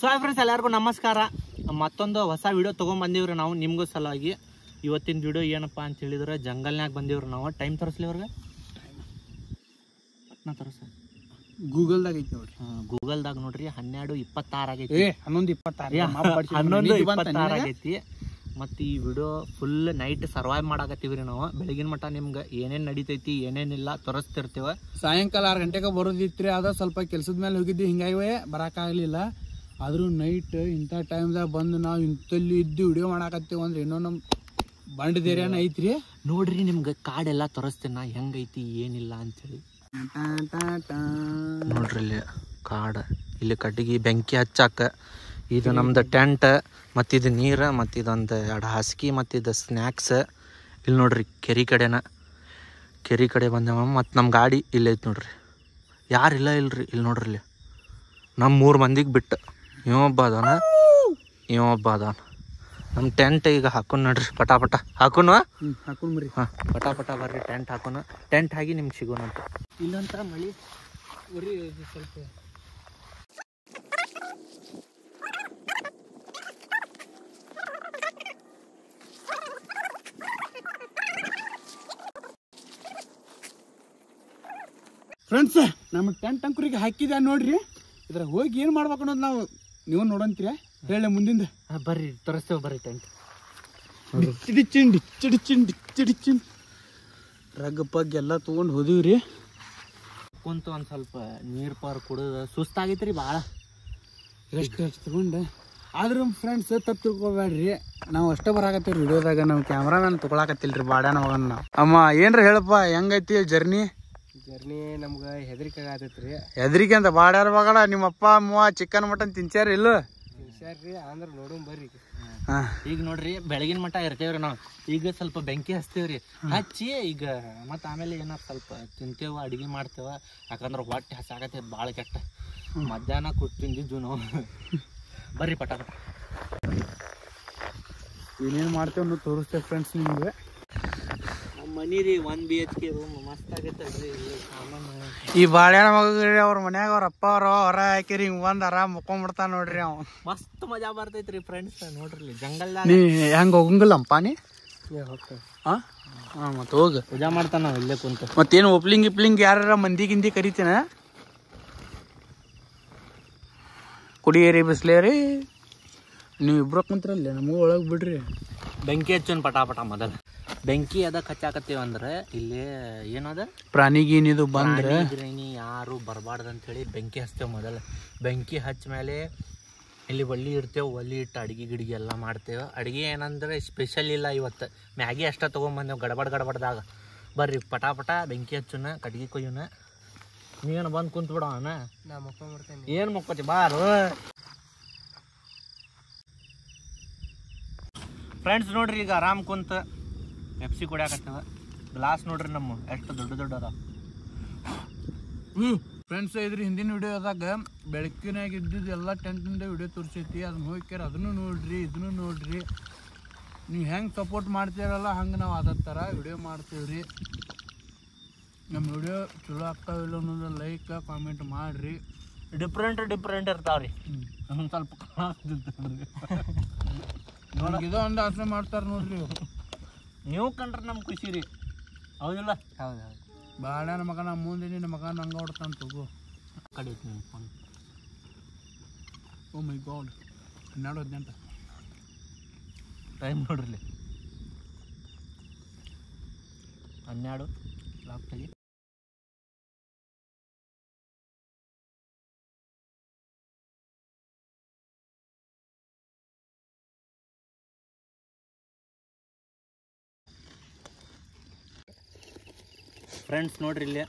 So friends ಎಲ್ಲರಿಗೂ ನಮಸ್ಕಾರ. ಮತ್ತೊಂದು ಹೊಸ ವಿಡಿಯೋ ತೊಗೊಂಡ್ಬಂದಿವ್ರಿ ನಾವು ನಿಮಗೂ ಸಲುವಾಗಿ. ಇವತ್ತಿನ ವಿಡಿಯೋ ಏನಪ್ಪ ಅಂತ ಹೇಳಿದ್ರೆ ಜಂಗಲ್ನಾಗ ಬಂದಿವ್ರಿ ನಾವು. ಟೈಮ್ ತೋರಿಸ್ಲಿ ಅವ್ರಿಗೆ, ಪಟ್ನ ತೋರಿಸ ಗೂಗಲ್ದಾಗ ಐತಿ ನೋಡ್ರಿ. ಗೂಗಲ್ದಾಗ ನೋಡ್ರಿ 12:26 ಆಗೈತಿ. 11:26 ಆಗೈತಿ. ಮತ್ತು ಈ ವಿಡಿಯೋ ಫುಲ್ ನೈಟ್ ಸರ್ವೈವ್ ಮಾಡಾಕತ್ತೀವ್ರಿ ನಾವು. ಬೆಳಗಿನ ಮಟ್ಟ ನಿಮ್ಗೆ ಏನೇನು ನಡೀತೈತಿ ಏನೇನಿಲ್ಲ ತೋರಿಸ್ತಿರ್ತೀವ. ಸಾಯಂಕಾಲ 6 ಗಂಟೆಗೆ ಬರೋದಿತ್ರಿ. ಅದ ಸ್ವಲ್ಪ ಕೆಲ್ಸದ ಮೇಲೆ ಹೋಗಿದ್ವಿ, ಹಿಂಗಾಗಿ ಬರೋಕ್ಕಾಗಲಿಲ್ಲ. ಆದರೂ ನೈಟ್ ಇಂಥ ಟೈಮ್ದಾಗ ಬಂದು ನಾವು ಇಂಥಲ್ಲಿ ಇದ್ದು ವಿಡಿಯೋ ಮಾಡಾಕತ್ತೀವಿ ಅಂದ್ರೆ ಇನ್ನೂ ನಮ್ಮ ಬಂಡದೇರಿಯನ ಐತ್ರಿ. ನೋಡ್ರಿ ನಿಮ್ಗೆ ಕಾಡೆಲ್ಲ ತೋರಿಸ್ತೇನೆ ಹೆಂಗೈತಿ ಏನಿಲ್ಲ ಅಂಥೇಳಿ. ನೋಡ್ರಿ ಇಲ್ಲಿ ಕಾಡು, ಇಲ್ಲಿ ಕಟ್ಟಿಗೆ ಬೆಂಕಿ ಹಚ್ಚಾಕ, ಇದು ನಮ್ದು ಟೆಂಟ್, ಮತ್ತು ಇದು ನೀರು, ಮತ್ತು ಇದೊಂದು 2 ಹಾಸಿಗೆ, ಮತ್ತು ಇದು ಸ್ನ್ಯಾಕ್ಸ್. ಇಲ್ಲಿ ನೋಡ್ರಿ ಕೆರೆ ಕಡೆ ಬಂದೇವ. ಮತ್ತು ನಮ್ಮ ಗಾಡಿ ಇಲ್ಲೈತಿ ನೋಡ್ರಿ. ಯಾರಿಲ್ಲ ಇಲ್ರಿ ಇಲ್ಲಿ ನೋಡ್ರಿ. ಇಲ್ಲಿ ನಮ್ಮ 3 ಮಂದಿಗೆ ಬಿಟ್ಟು ಇವೊಬ್ಬ ಅದಾನ. ನಮ್ಮ ಟೆಂಟ್ ಈಗ ಹಾಕೋಣ ನೋಡ್ರಿ. ಪಟಾಪಟ ಹಾಕೋಣ ಹಾಕೊಂಡ್ರಿ. ಹಾಂ, ಪಟಾಪಟ ಬರ್ರಿ ಟೆಂಟ್ ಹಾಕೋಣ. ಟೆಂಟ್ ಹಾಕಿ ನಿಮ್ಗೆ ಸಿಗೋಣ ಅಂತ. ಇಲ್ಲಂತ ಮಳಿ ಬರ್ರಿ ಸ್ವಲ್ಪ ಫ್ರೆಂಡ್ಸ್, ನಮ್ಮ ಟೆಂಟ್ ಅಂಕುರಿಗೆ ಹಾಕಿದ ನೋಡ್ರಿ. ಇದ್ರ ಹೋಗಿ ಏನು ಮಾಡ್ಬೇಕು ಅನ್ನೋದು ನೀವು ನೋಡಂತೀರ ಹೇಳಿ ಮುಂದಿಂದ. ಬರ್ರಿ ತೋರಿಸ್ತೇವೆ ಬರ್ರಿ ಟೆಂಟ್. ಡಿಚ್ಚಿಡಿಚಿಂಡ್ ರಗ್ ಪಗ್ ಎಲ್ಲ ತೊಗೊಂಡು ಹೋದಿವ್ರಿ. ಕುಂತು ಒಂದು ಸ್ವಲ್ಪ ನೀರು ಕುಡಿದು ಸುಸ್ತಾಗೈತ್ರಿ ಭಾಳ. ರೆಸ್ಟ್ ತಗೊಂಡು. ಆದ್ರೂ ಫ್ರೆಂಡ್ಸ್ ತಪ್ಪು ತಿಳ್ಕೊಬೇಡ್ರಿ, ನಾವು ಅಷ್ಟೇ ಬರಾಕತ್ತೀವಿ ವಿಡಿಯೋದಾಗ. ನಾವು ಕ್ಯಾಮ್ರಾಮ್ಯಾನ್ ತೊಗೊಳಕತ್ತಿಲ್ರಿ ಬಾಡ್ಯಾನ ಮಗನ್ನ. ಅಮ್ಮ ಏನ್ರಿ ಹೇಳಪ್ಪ, ಹೆಂಗೈತಿ ಜರ್ನಿ ನಮ್ಗೆ ಹೆದರಿಕೆ ಆಗತೈತ್ರಿ. ಹೆದರಿಕೆ ಅಂತ ಬಾಡ್ಯಾರ ಮಗಣ. ನಿಮ್ಮ ಅಪ್ಪ ಅಮ್ಮ ಚಿಕನ್ ಮಟನ್ ತಿನ್ಸ್ಯಾರ ಇಲ್ಲ? ತಿನ್ಸ್ಯಾರ್ರಿ. ಅಂದ್ರೆ ನೋಡೋಣ ಬರ್ರಿ. ಈಗ ನೋಡ್ರಿ ಬೆಳಗಿನ ಮಟ್ಟ ಇರ್ತೇವ್ರಿ ನಾವು. ಈಗ ಸ್ವಲ್ಪ ಬೆಂಕಿ ಹಚ್ತೇವ್ರಿ. ಹಚ್ಚಿ ಈಗ ಮತ್ತು ಆಮೇಲೆ ಏನಾರು ಸ್ವಲ್ಪ ತಿಂತೇವ, ಅಡುಗೆ ಮಾಡ್ತೇವ. ಯಾಕಂದ್ರೆ ಹೊಟ್ಟೆ ಹಸಾಕತ್ತೈತೆ ಭಾಳ ಕೆಟ್ಟ. ಮಧ್ಯಾಹ್ನ ಕೊಟ್ಟು ತಿಂದಿದ್ದು ನಾವು. ಬರ್ರಿ ಪಟಾಪಟ ಏನೇನು ಮಾಡ್ತೇವೆ ಅನ್ನೋದು ತೋರಿಸ್ತೇವೆ ಫ್ರೆಂಡ್ಸ್ ನಿಮ್ಗೆ. ನಮ್ಮ ಮನಿ ರೀ 1 BHK ರೂಮ್ ಮಸ್ತ್ ಆಗೈತಲ್ರಿ. ಈ ಬಾಳ್ಯಾನ ಮಗ ಅವ್ರ ಮನ್ಯಾಗ ಅವ್ರ ಅಪ್ಪ ಹೊರ ಹಾಕಿರಿ ಹಿಂಗೆ ಬಂದು ಆರಾಮ್ ಮುಕ್ಕೊಂಡ್ಬಿಡ್ತಾನ ನೋಡ್ರಿ. ಅವ ಮಸ್ತ್ ಮಜಾ ಬರ್ತೈತ್ರಿ ಫ್ರೆಂಡ್ಸ್. ನೋಡ್ರಿ ಜಂಗಲ್ದಾಗ ನೀ ಹೆಂಗೆ ಹೋಗಂಗಿಲ್ಲಪ್ಪ ನೀ? ಹಾಂ ಹಾಂ, ಮತ್ತೆ ಹೋಗ ಪೂಜಾ ಮಾಡ್ತಾನ ನಾವು ಇಲ್ಲೇ ಕುಂತ. ಮತ್ತೇನು ಒಪ್ಲಿಂಗ್ ಯಾರ ಮಂದಿ ಗಿಂದಿ ಕರಿತೀನ? ಕುಡಿಯೇರಿ ಬಿಸ್ಲೇರಿ ನೀವು ಇಬ್ರು ಕುಂತ್ರಲ್ಲೇ, ನಮಗೂ ಒಳಗೆ ಬಿಡ್ರಿ. ಬೆಂಕಿ ಹಚ್ಚೋನ್ ಪಟಾಪಟ. ಮೊದಲು ಬೆಂಕಿ ಅದಕ್ಕೆ ಹಚ್ಚಾಕತ್ತೀವಿ ಅಂದ್ರೆ ಇಲ್ಲಿ ಏನದ ಪ್ರಾಣಿಗೀನಿದು ಬಂದ್ರೆ ಯಾರು ಬರಬಾರ್ದಂಥೇಳಿ ಬೆಂಕಿ ಹಚ್ತೇವೆ. ಮೊದಲು ಬೆಂಕಿ ಹಚ್ಚ ಮೇಲೆ ಇಲ್ಲಿ ಒಲ್ಲಿ ಇರ್ತೇವೆ. ಒಲ್ಲಿ ಇಟ್ಟು ಅಡುಗೆ ಗಿಡಿಗೆ ಎಲ್ಲ ಮಾಡ್ತೇವೆ. ಅಡುಗೆ ಏನಂದ್ರೆ ಸ್ಪೆಷಲ್ ಇಲ್ಲ ಇವತ್ತು, ಮ್ಯಾಗಿ ಅಷ್ಟೇ ತೊಗೊಂಬಂದೇವು ಗಡಬಡ್ದಾಗ. ಬರ್ರಿ ಪಟಾಪಟ ಬೆಂಕಿ ಹಚ್ಚೋಣ, ಕಟ್ಗೆ ಕೊಯ್ಯೋಣ. ನೀನು ಬಂದು ಕುಂತು ಬಿಡೋಣ. ನಾ ಮಕ್ಕೊಂಡ್ಬಿಡ್ತೇನೆ. ಏನು ಮಕ್ಕೋತಿ ಬಾರು. ಫ್ರೆಂಡ್ಸ್ ನೋಡ್ರಿ ಈಗ ಆರಾಮ್ ಕುಂತ ಪೆಪ್ಸಿ ಕುಡಿಯಾಕತ್ತವ. ಗ್ಲಾಸ್ ನೋಡ್ರಿ ನಮ್ಮ ಎಷ್ಟು ದೊಡ್ಡ ಅದ. ಫ್ರೆಂಡ್ಸ್, ಇದ್ರ ಹಿಂದಿನ ವಿಡಿಯೋದಾಗ ಬೆಳಕಿನಾಗ ಇದ್ದಿದ್ದು ಎಲ್ಲ ಟೆಂಟಿಂದ ವಿಡಿಯೋ ತೋರಿಸೈತಿ. ಅದನ್ನ ಹೋಗ್ಯಾರ, ಅದನ್ನು ನೋಡ್ರಿ, ಇದನ್ನು ನೋಡ್ರಿ. ನೀವು ಹೆಂಗೆ ಸಪೋರ್ಟ್ ಮಾಡ್ತೀರಲ್ಲ ಹಂಗೆ ನಾವು ಅದ ಥರ ವಿಡಿಯೋ ಮಾಡ್ತೀವ್ರಿ. ನಮ್ಮ ವಿಡಿಯೋ ಚಲೋ ಆಗ್ತಾವಿಲ್ಲ ಅನ್ನೋದು ಲೈಕ್ ಕಾಮೆಂಟ್ ಮಾಡಿರಿ. ಡಿಫ್ರೆಂಟ್ ಇರ್ತಾವ್ರಿ. ಸ್ವಲ್ಪ ನಮ್ಗೆ ಇದೋ ಒಂದು ಆಸೆ ಮಾಡ್ತಾರೆ ನೋಡ್ರಿ. ನೀವು ಕಂಡ್ರೆ ನಮ್ಗೆ ಖುಷಿ ರೀ, ಹೌದಿಲ್ಲ? ಹೌದು. ಬಾಡ್ಯಾನ ಮಗ ನಮ್ಮ ಮುಂದೆ ನಿನ್ನ ಮಗ ನಂಗೆ ಹೊಡ್ತಾನೆ ತಗೋ. ಕಡೆ ಫೋನ್. ಓ ಮೈ ಗಾಡ್, 12:18 ಟೈಮ್ ನೋಡ್ರಿ. 12 ಲಾಕ್ ತೆಗಿ. ಫ್ರೆಂಡ್ಸ್ ನೋಡ್ರಿ ಇಲ್ಲಿ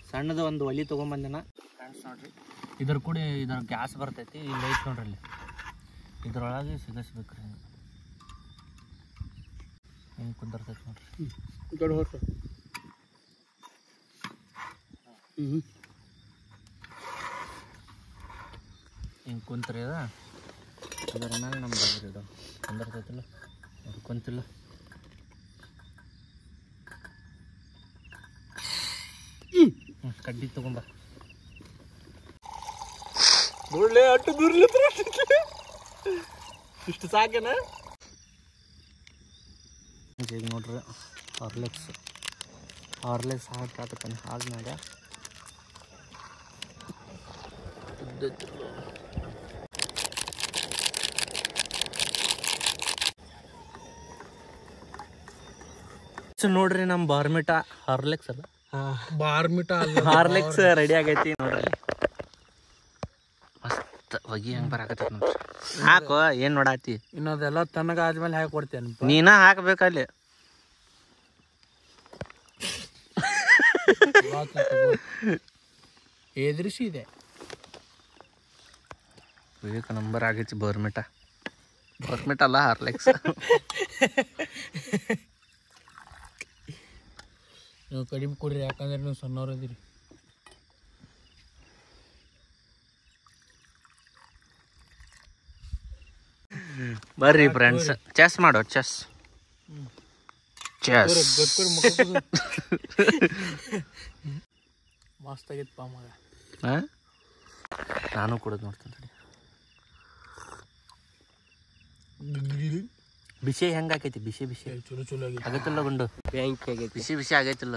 ಸಣ್ಣದು ಒಂದು ಒಲಿ ತೊಗೊಂಬಂದಿನ. ಫ್ರೆಂಡ್ಸ್ ನೋಡ್ರಿ ಇದ್ರ ಗ್ಯಾಸ್ ಬರ್ತೈತಿ. ಇಲ್ಲಿ ಐತಿ ನೋಡ್ರಿ, ಇಲ್ಲಿ ಇದ್ರೊಳಗೆ ಸಿಗಿಸ್ಬೇಕ್ರಿ. ಹಿಂಗೆ ಕುಂದಿರ್ತೈತಿ ನೋಡ್ರಿ. ಹಿಂಗೆ ಕುಂತ್ರಿ ಅದ. ಇದರ ಮೇಲೆ ನಮ್ಮ ಬಗ್ರಿ ಇದು ಕುಂದಿರ್ತೈತಿಲ್ಲ, ಅದು ಕುಂತಿಲ್ಲ. ಕಡ್ಡಿ ತಗೊಂಬ. ನೋಡ್ಲೆ ಅಷ್ಟು ದೂರ್ಲಿತ್ರ ಇಷ್ಟು ಸಾಕೇನ ಈಗ ನೋಡ್ರಿ ಹಾರ್ಲೆಕ್ಸ್ ಹಾಕತ್ತಾನೆ ಆದ್ಮೇಲೆ ನೋಡ್ರಿ ನಮ್ಮ ಬಾರ್ಮಿಟಾ ಹಾರ್ಲೆಕ್ಸ್ ಅಲ್ಲ ಹಾರ್ಲೆಕ್ಸ್ ರೆಡಿ ಆಗೈತಿ ನೋಡ್ರಿ ಮಸ್ತ್ ಹೊಗಿ ಹೆಂಗ್ ಬರಾಕತ್ತೈತಿ ನೋಡ್ರಿ ಹಾಕೋ ಏನ್ ನೋಡಾತಿ ಇನ್ನದೆಲ್ಲ ತನಗ ಆದ್ಮೇಲೆ ಹಾಕಿ ಕೊಡ್ತೇನೆ ನೀನ ಹಾಕ್ಬೇಕಲ್ಲಿ ಎದುರಿಸಿ ಇದೆ ವಿವೇಕ ನಂಬರ್ ಆಗೈತಿ ಬಾರ್ಮಿಟಾ ಅಲ್ಲ ಹಾರ್ಲೆಕ್ಸ್ ನೀವು ಕಡಿಮೆ ಕೊಡ್ರಿ ಯಾಕಂದ್ರೆ ನೀವು ಸಣ್ಣವ್ರು ಅದಿರಿ ಬರ್ರಿ ಫ್ರೆಂಡ್ಸ್ ಚೆಸ್ ಮಾಡೋ ಚೆಸ್ ಮಸ್ತ್ ಆಗೈತಪ್ಪ ಮಗ ನಾನು ಕುಡಿದು ನೋಡ್ತೀನಿ ಬಿಸಿ ಹೆಂಗ ಆಕೈತಿ ಬಿಸಿ ಚಲೋ ಆಗೈತಿಲ್ಲ ಗುಂಡು ಬ್ಯಾಂಕ್ ಆಗೈತಿ ಬಿಸಿ ಆಗೈತಿಲ್ಲ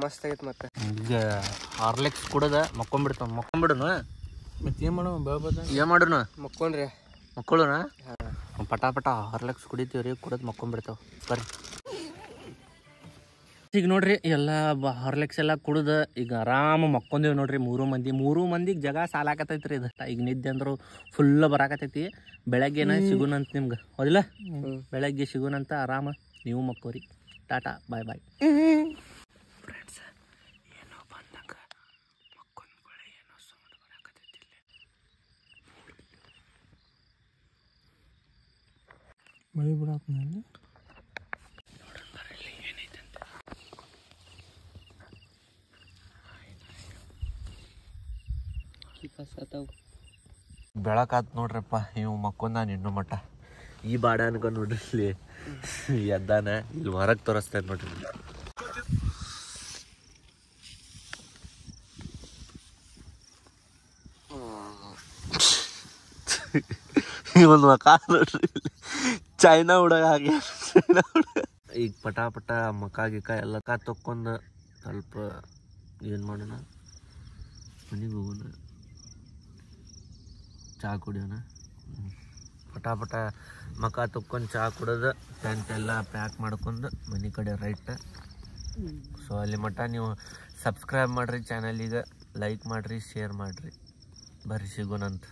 ಮಸ್ತ್ ಆಗೈತಿ ಮತ್ತೆ ಈಗ ಹಾರ್ಲೆಕ್ಸ್ ಕುಡದ ಮಕ್ಕೊಂಬಿಡುನು ಮತ್ತೆ ಏನ್ ಮಾಡೋಣ ಏನ್ ಮಾಡುನು ಮಕ್ಕೊಳ್ಳೋಣ ಪಟಾಪಟ ಹಾರ್ಲೆಕ್ಸ್ ಕುಡಿತೀವ್ರಿ ಕುಡದ್ ಮಕ್ಕೊಂಬಿಡ್ತಾವ ಬರ್ರಿ ಈಗ ನೋಡ್ರಿ ಎಲ್ಲ ಹಾರ್ಲೆಕ್ಸ್ ಎಲ್ಲ ಕುಡ್ದ ಈಗ ಆರಾಮ ಮಕ್ಕೊಂದೇವ್ ನೋಡ್ರಿ ಮೂರು ಮಂದಿಗೆ ಜಗ ಸಾಲಾಕತೈತ್ರಿ ಇದು ಈಗ ನಿದ್ದೆ ಅಂದ್ರು ಫುಲ್ ಬರಾಕತೈತಿ ಬೆಳಗ್ಗೆನ ಸಿಗುನಂತ ನಿಮ್ಗೆ ಹೌದಿಲ್ಲ ಬೆಳಗ್ಗೆ ಸಿಗುನಂತ ಆರಾಮ ನೀವು ಮಕ್ಕೋರಿ ಟಾಟಾ ಬಾಯ್ ಫ್ರೆಂಡ್ಸ್ ಏನೋ ಬಂದಾಗ ಮಕ್ಕೊಂಡ್ಕೊಳ್ಳಿ ಏನೋ ಸೌಂಡ್ ಬರಾಕತೈತಿ ಮಳೆ ಬಿಡಾಕ್ನಲ್ಲಿ ಬೆಳಕಾತ್ ನೋಡ್ರಪ್ಪ ಇವು ಮಕ್ಕೊಂದ ಇನ್ನೂ ಮಟ್ಟ ಈ ಬಾಡ ಅನ್ಕೊಂಡ್ ನೋಡ್ರಿ ಇಲ್ಲಿ ಎದ್ದಾನ ಇಲ್ಲಿ ಹೊರಗೆ ತೋರಿಸ್ತೇನೆ ನೋಡ್ರಿ ಒಂದು ಮಕ ನೋಡ್ರಿ ಚೈನಾ ಹುಡುಗ ಹಾಗೆ ಈಗ ಪಟಾಪಟ ಮಕ ಗಿಕ ಎಲ್ಲ ತಕ್ಕೊಂಡ್ ಸ್ವಲ್ಪ ಏನು ಮಾಡೋಣ ಮನೆಗೆ ಹೋಗೋಣ ಚಹಾ ಕುಡಿಯೋಣ ಪಟಾಪಟ ಮಕ ತಕ್ಕೊಂಡು ಚಹಾ ಕುಡಿದು ಟೆಂಟ್ ಎಲ್ಲ ಪ್ಯಾಕ್ ಮಾಡ್ಕೊಂಡು ಮನೆ ಕಡೆ ರೈಟ್ ಸೊ ಅಲ್ಲಿ ಮಟ್ಟ ನೀವು ಸಬ್ಸ್ಕ್ರೈಬ್ ಮಾಡಿರಿ ಚಾನಲಿಗೆ ಲೈಕ್ ಮಾಡಿರಿ ಶೇರ್ ಮಾಡಿರಿ ಬರ್ರಿ ಸಿಗೋಣಂತ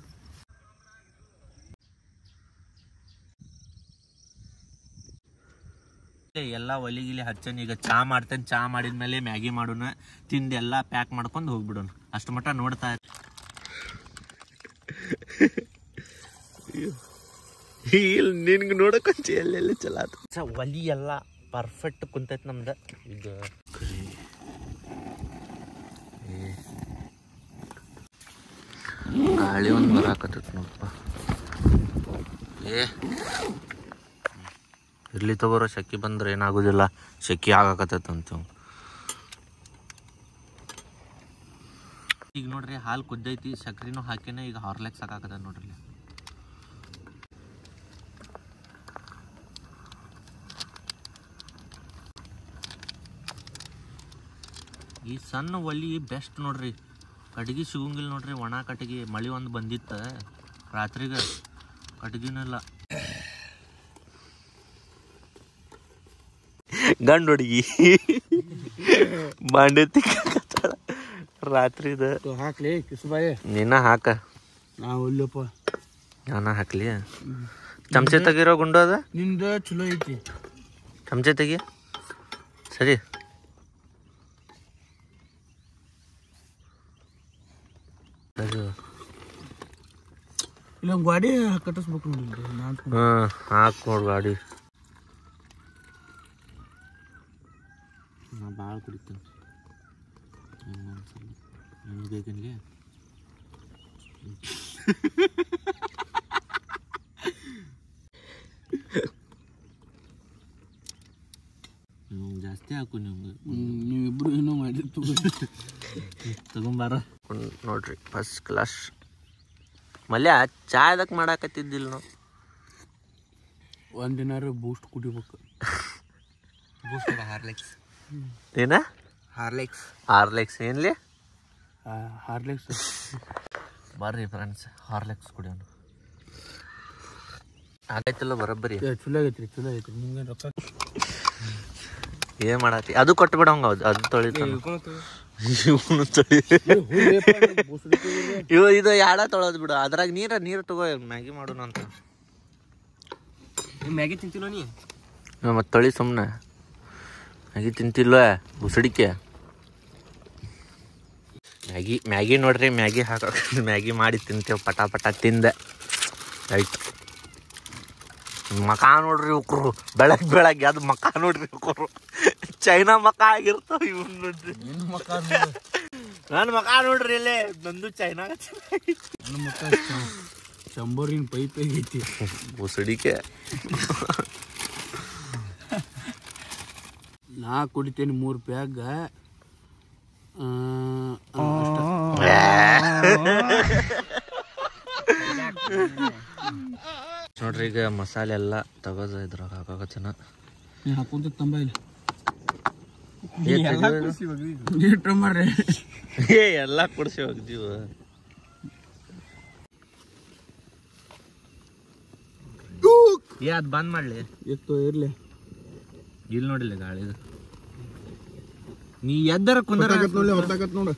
ಎಲ್ಲ ಒಲಿಗಿಲಿ ಹಚ್ಚನ್ ಈಗ ಚಹಾ ಮಾಡ್ತೇನೆ ಚಹಾ ಮಾಡಿದ್ಮೇಲೆ ಮ್ಯಾಗಿ ಮಾಡೋಣ ತಿಂದು ಎಲ್ಲ ಪ್ಯಾಕ್ ಮಾಡ್ಕೊಂಡು ಹೋಗ್ಬಿಡೋಣ ಅಷ್ಟು ಮಟ್ಟ ನೋಡ್ತಾ ಇಲ್ಲಿ ನಿನ್ಗೆ ನೋಡಕೊಂಚ ಎಲ್ಲೆಲ್ಲ ಚಲ ಒಲಿ ಎಲ್ಲ ಪರ್ಫೆಕ್ಟ್ ಕುಂತೈತಿ ನಮ್ದು ಈಗ ಗಾಳಿ ಒಂದು ಬರಾಕತ್ತೈತಿ ನೋಡಪ್ಪ ಇರ್ಲಿ ತಗೋರೋ ಶೆಕಿ ಬಂದ್ರೆ ಏನಾಗೋದಿಲ್ಲ ಶೆಕಿ ಆಗಾಕತ್ತೈತೆ ಅಂತ ಈಗ ನೋಡ್ರಿ ಹಾಲು ಕುದ್ದೈತಿ ಸಕ್ರಿನೂ ಹಾಕಿನ ಈಗ ಹಾರ್ಲೆಕ್ಸ್ ಹಾಕಾಕತ್ತ ನೋಡ್ರಿ ಈ ಸಣ್ಣ ಒಲಿ ಬೆಸ್ಟ್ ನೋಡ್ರಿ ಕಟ್ಗಿ ಸಿಗಂಗಿಲ್ಲ ನೋಡ್ರಿ ಒಣ ಕಟ್ಗಿ ಮಳಿ ಒಂದು ಬಂದಿತ್ತ ರಾತ್ರಿಗೆ ಕಟ್ಗಿನಲ್ಲ ಗಂಡು ಹುಡುಗಿ ಬಾಂಡೆ ತಿಕ್ಕ ರಾತ್ರಿದ ಹಾಕ್ಲಿ ಕಿಸುಬಾಯಿ ನೀನ ಹಾಕ ನಾವು ಇಲ್ಲಪ್ಪ ನಾನ ಹಾಕ್ಲಿ ಚಮಚೆ ತೆಗಿರೋ ಗುಂಡು ಅದ ನಿಂದ ಚಲೋ ಐತಿ ಚಮಚೆ ತೆಗಿ ಸರಿ ಇಲ್ಲ ಗಾಡಿ ಕಟ್ಟಿಸ್ಬೇಕು ನೋಡಿ ಹಾಕ್ ನೋಡ್ ಗಾಡಿ ನಾ ಭಾಳ ಕುಡಿತೇನೆ ನಿಮ್ಗೆ ಬೇಕನ್ಲಿ ಜಾಸ್ತಿ ಹಾಕು ನಿಮ್ಗೆ ನೀವಿಬ್ರು ಏನೋ ಮಾಡಿ ತಗೊಂಬಾರ ನೋಡ್ರಿ ನೋಡ್ರಿ ಫಸ್ಟ್ ಕ್ಲಾಸ್. ಮಲ್ಯ ಚಾ ಇದಕ್ಕೆ ಮಾಡಾಕತ್ತಿದ್ದಿಲ್ಲ ನಾವು. ಒಂದಿನಾರು ಬೂಸ್ಟ್ ಕುಡಿಬೇಕು. ಬೂಸ್ಟ್ ಹಾರ್ಲಿಕ್ಸ್. ಏನ ಹಾರ್ಲೆಕ್ಸ್ ಏನ್ಲಿ? ಹಾರ್ಲಿಕ್ಸ್. ಬರ್ರಿ ಫ್ರೆಂಡ್ಸ್ ಹಾರ್ಲೆಕ್ಸ್ ಕುಡಿಯೋಣ. ಆಗೈತಲ್ಲ ಬರೋಬ್ಬರಿ. ಚಲೋ ಆಗೈತ್ರಿ ನಿಮ್ಗೆ ರೊಕ್ಕ ಏನ್ ಮಾಡತ್ತಿ? ಅದು ಕೊಟ್ಬಿಡ ಹಂಗ. ಅದು ತೊಳಿತಾನ ಇದು ಯಾಡ ತೊಳೋದ್ ಬಿಡು. ಅದ್ರಾಗ ನೀರು ತಗೋ, ಮ್ಯಾಗಿ ಮಾಡೋಣ ಅಂತ. ಮ್ಯಾಗಿ ತಿಂತಿಲ್ಲ ನೀ? ಮತ್ತೆ ತೊಳಿ ಸುಮ್ಮನೆ. ಮ್ಯಾಗಿ ತಿಂತಿಲ್ವ ಉಸಡಿಕೆ? ಮ್ಯಾಗಿ ನೋಡ್ರಿ, ಮ್ಯಾಗಿ ಹಾಕ ಮ್ಯಾಗಿ ಮಾಡಿ ತಿಂತೇವೆ. ಪಟ ತಿಂದೆ ಆಯ್ತು. ಮಕ ನೋಡ್ರಿ ಉಕ್ರು, ಬೆಳಗ್ಗೆ ಅದು ಮಕ ನೋಡ್ರಿ ಉಕ್ರು. ಚೈನಾ ಮಕ ಆಗಿರ್ತಾವ ಇವ್ ನೋಡ್ರಿ. ನನ್ನ ಮಕ ನೋಡ್ರಿ ಇಲ್ಲೇ ನಂದು ಚೈನಾ. ನನ್ನ ಮಕ್ಕ ಚಂಬೋರಿನ ಪೈಪ್ ಐತಿ ಉಸಡಿಕೆ. ನಾ ಕುಡಿತೇನೆ 3 ಪ್ಯಾಗ್. ನೋಡ್ರಿ ಈಗ ಮಸಾಲೆ ಎಲ್ಲ ತಗೋದ ಇದ್ರಾಗ ಹಾಕಾಕತ್ತನ. ಹಾಕೊಂತ ತಂಬ ಇಲ್ಲ ಎಲ್ಲ ಕುಡ್ಸಿ ಹೋಗ್ದೀವ. ಅದ್ ಬಂದ್ ಮಾಡ್ಲಿ ಇರ್ಲಿ. ಇಲ್ಲಿ ನೋಡಿಲ್ಲ ಗಾಳಿದು. ನೀ ಎದ್ದರ ಕುಂದರ ನೋಡ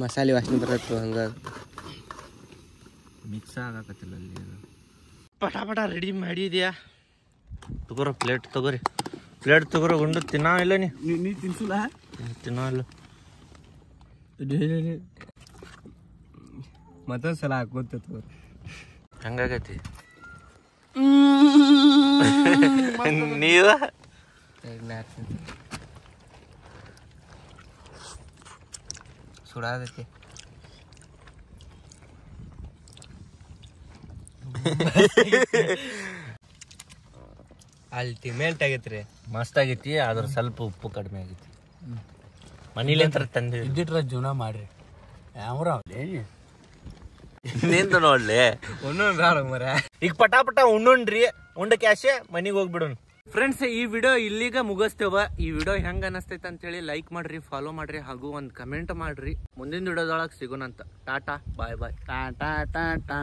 ಮಸಾಲೆ ವಾಸನೆ ಬರತ್ತು ಹಂಗ ಮಿಕ್ಸ್ ಆಗಾಕತ್ತಿಲ್ಲ ಅಲ್ಲಿ. ಪಟ ರೆಡಿ ಮಾಡಿದ್ಯಾ? ತಗೋರ ಪ್ಲೇಟ್ ತಗೋರ ಉಂಡು ತಿನ್ನೋ ಇಲ್ಲ ನೀ ತಿನ್ಸಲ್ಲ? ತಿನ್ನೋ ಇಲ್ಲ. ಮತ್ತೊಂದು ಸಲ ಹಾಕೋತ ಹಂಗಾಗೈತಿ. ನೀವ ಸುಡಾದೈತಿ. ಅಲ್ಟಿಮೇಟ್ ಆಗೈತ್ರಿ. ಮಸ್ತ್ ಆಗೈತಿ. ಆದ್ರ ಸ್ವಲ್ಪ ಉಪ್ಪು ಕಡಿಮೆ ಆಗೈತಿ. ಮನೇಲಿ ಅಂತ ತಂದಿ ಇದ್ದಿಟ್ರ ಜೀವನ ಮಾಡ್ರಿ. ಯಾವ ನಿಂದು ನೋಡ್ಲಿ ಒಂದೊಂದು ಮರ. ಈಗ ಪಟ ಉಣ್ಣುಣ್ರಿ. ಉಂಡ ಕ್ಯಾಶೆ ಮನಿಗೆ ಹೋಗ್ಬಿಡೋಣ. ಫ್ರೆಂಡ್ಸ್, ಈ ವಿಡಿಯೋ ಇಲ್ಲಿಗ ಮುಗಿಸ್ತೇವ. ಈ ವಿಡಿಯೋ ಹೆಂಗ ಅನಸ್ತೈತೆ ಅಂತೇಳಿ ಲೈಕ್ ಮಾಡ್ರಿ, ಫಾಲೋ ಮಾಡ್ರಿ, ಹಾಗೂ ಒಂದು ಕಮೆಂಟ್ ಮಾಡ್ರಿ. ಮುಂದಿನ ವಿಡಿಯೋದೊಳಗೆ ಸಿಗೋಣಂತ. ಟಾಟಾ ಬಾಯ್. ಟಾಟಾ